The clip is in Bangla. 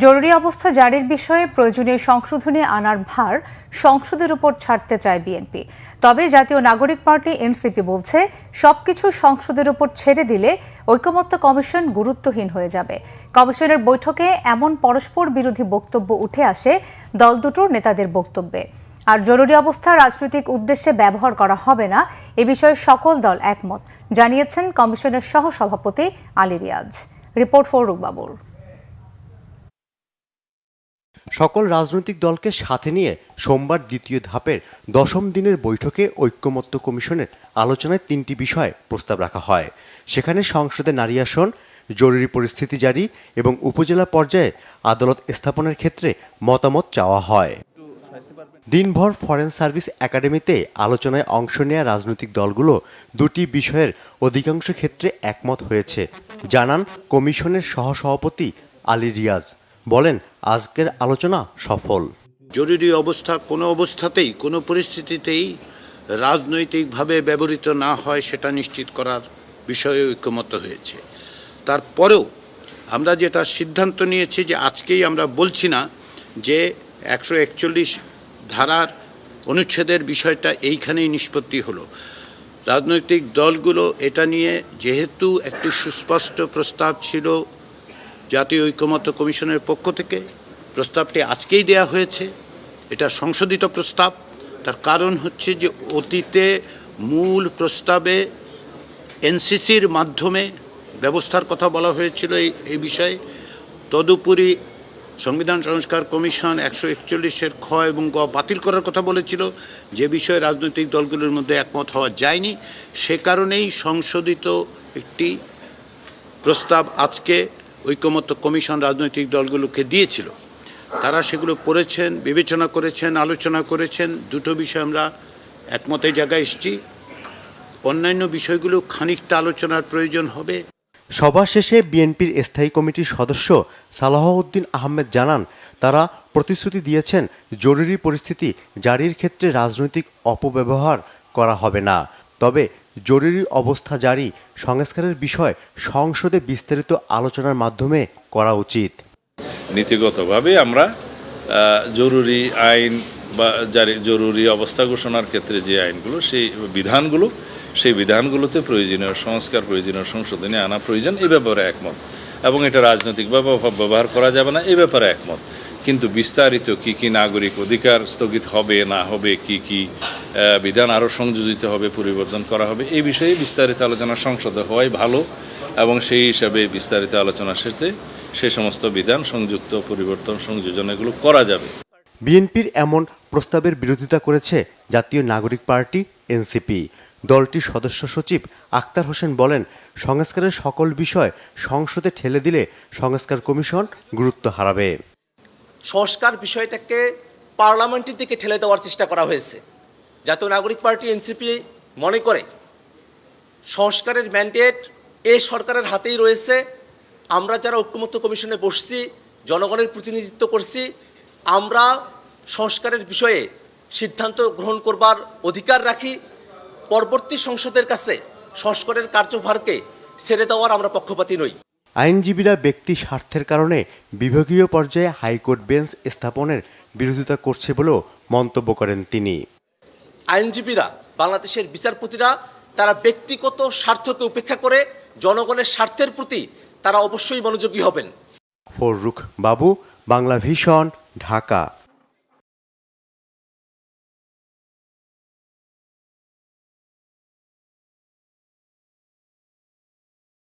জরুরি অবস্থা জারির বিষয়ে প্রয়োজনীয় সংশোধনী আনার ভার সংসদের উপর ছাড়তে চায় বিএনপি। তবে জাতীয় নাগরিক পার্টি এনসিপি বলছে, সবকিছু সংসদের উপর ছেড়ে দিলে ঐকমত্য কমিশন গুরুত্বহীন হয়ে যাবে। কমিশনের বৈঠকে এমন পরস্পর বিরোধী বক্তব্য উঠে আসে দল দুটোর নেতাদের বক্তব্যে। আর জরুরি অবস্থা রাজনৈতিক উদ্দেশ্যে ব্যবহার করা হবে না, এ বিষয়ে সকল দল একমত জানিয়েছেন কমিশনের সহসভাপতি আলী রিয়াজ। রিপোর্ট ফররুখ বাবুর। সকল রাজনৈতিক দলকে সাথে নিয়ে সোমবার দ্বিতীয় ধাপের 10ম দিনের বৈঠকে ঐকমত্য কমিশনের আলোচনায় 3টি বিষয়ে প্রস্তাব রাখা হয়। সেখানে সংসদে নারী আসন, জরুরি পরিস্থিতি জারি এবং উপজেলা পর্যায়ে আদালত স্থাপনের ক্ষেত্রে মতামত চাওয়া হয়। দিনভর ফরেন সার্ভিস একাডেমিতে আলোচনায় অংশ নেওয়া রাজনৈতিক দলগুলো দুটি বিষয়ের অধিকাংশ ক্ষেত্রে একমত হয়েছে জানান কমিশনের সহসভাপতি আলী রিয়াজ। বলেন, আজকের আলোচনা সফল। জরুরি অবস্থা কোনো অবস্থাতেই কোনো পরিস্থিতিতেই রাজনৈতিকভাবে ব্যবহৃত না হয় সেটা নিশ্চিত করার বিষয়ে ঐকমত্য হয়েছে। তারপরেও আমরা যেটা সিদ্ধান্ত নিয়েছি যে আজকেই আমরা বলছি না যে 141 ধারার অনুচ্ছেদের বিষয়টা এইখানেই নিষ্পত্তি হলো। রাজনৈতিক দলগুলো এটা নিয়ে যেহেতু একটি সুস্পষ্ট প্রস্তাব ছিল জাতীয় ঐকমত্য কমিশনের পক্ষ থেকে, প্রস্তাবটি আজকেই দেয়া হয়েছে। এটা সংশোধিত প্রস্তাব। তার কারণ হচ্ছে যে অতীতে মূল প্রস্তাবে এনসিসির মাধ্যমে ব্যবস্থার কথা বলা হয়েছিল এই বিষয়ে। তদুপরি সংবিধান সংস্কার কমিশন 141-এর খ এবং গ বাতিল করার কথা বলেছিল, যে বিষয়ে রাজনৈতিক দলগুলোর মধ্যে একমত হওয়া যায়নি। সে কারণেই সংশোধিত একটি প্রস্তাব আজকে ঐকমত্য কমিশন রাজনৈতিক দলগুলোকে দিয়েছিল। তারা সেগুলো পড়েছেন, বিবেচনা করেছেন, আলোচনা করেছেন। দুটো বিষয় আমরা একমতের জায়গায় এসেছি। অন্যান্য বিষয়গুলো খানিকটা আলোচনার প্রয়োজন হবে। সভা শেষে বিএনপির স্থায়ী কমিটির সদস্য সালাহউদ্দিন আহমেদ জানান, তারা প্রতিশ্রুতি দিয়েছেন জরুরি পরিস্থিতি জারির ক্ষেত্রে রাজনৈতিক অপব্যবহার করা হবে না। তবে জরুরি অবস্থা জারি সংস্কারের বিষয় সংসদে বিস্তারিত আলোচনার মাধ্যমে করা উচিত। নীতিগতভাবে আমরা জরুরি আইন বা জরুরি অবস্থা ঘোষণার ক্ষেত্রে যে আইনগুলো সেই বিধানগুলোতে প্রয়োজনীয় সংস্কার, প্রয়োজনীয় সংশোধনী আনা প্রয়োজন, এই ব্যাপারে একমত। এবং এটা রাজনৈতিকভাবে ব্যবহার করা যাবে না, এই ব্যাপারে একমত। কিন্তু বিস্তারিত কি কি নাগরিক অধিকার স্থগিত হবে না হবে, কি কি বিধান আরও সংযোজিত হবে, পরিবর্তন করা হবে, এই বিষয়ে বিস্তারিত আলোচনা সংসদে হওয়াই ভালো। এবং সেই হিসাবে বিস্তারিত আলোচনার সাথে সেই সমস্ত বিধান সংযুক্ত, পরিবর্তন, সংযোজন এগুলো করা যাবে। বিএনপির এমন প্রস্তাবের বিরোধিতা করেছে জাতীয় নাগরিক পার্টি এনসিপি। দলটির সদস্য সচিব আক্তার হোসেন বলেন, সংস্কারের সকল বিষয় সংসদে ঠেলে দিলে সংস্কার কমিশন গুরুত্ব হারাবে। সংস্কার বিষয়টাকে পার্লামেন্টের দিকে ঠেলে দেওয়ার চেষ্টা করা হয়েছে। জাতীয় নাগরিক পার্টি এনসিপি মনে করে সংস্কারের ম্যান্ডেট এই সরকারের হাতেই রয়েছে। আমরা যারা ঐকমত্য কমিশনে বসছি, জনগণের প্রতিনিধিত্ব করছি, আমরা সংস্কারের বিষয়ে সিদ্ধান্ত গ্রহণ করবার অধিকার রাখি। পরবর্তী সংসদের কাছে সংস্কারের কার্যভারকে ছেড়ে দেওয়ার আমরা পক্ষপাতী নই। আইনজীবীরা ব্যক্তি স্বার্থের কারণে বিভাগীয় পর্যায়ে হাইকোর্ট বেঞ্চ স্থাপনের বিরোধিতা করছে বলেও মন্তব্য করেন তিনি। আইনজীবীরা, বাংলাদেশের বিচারপতিরা, তারা ব্যক্তিগত স্বার্থকে উপেক্ষা করে জনগণের স্বার্থের প্রতি তারা অবশ্যই মনোযোগী হবেন। ফররুখ বাবু, বাংলা ভিশন, ঢাকা।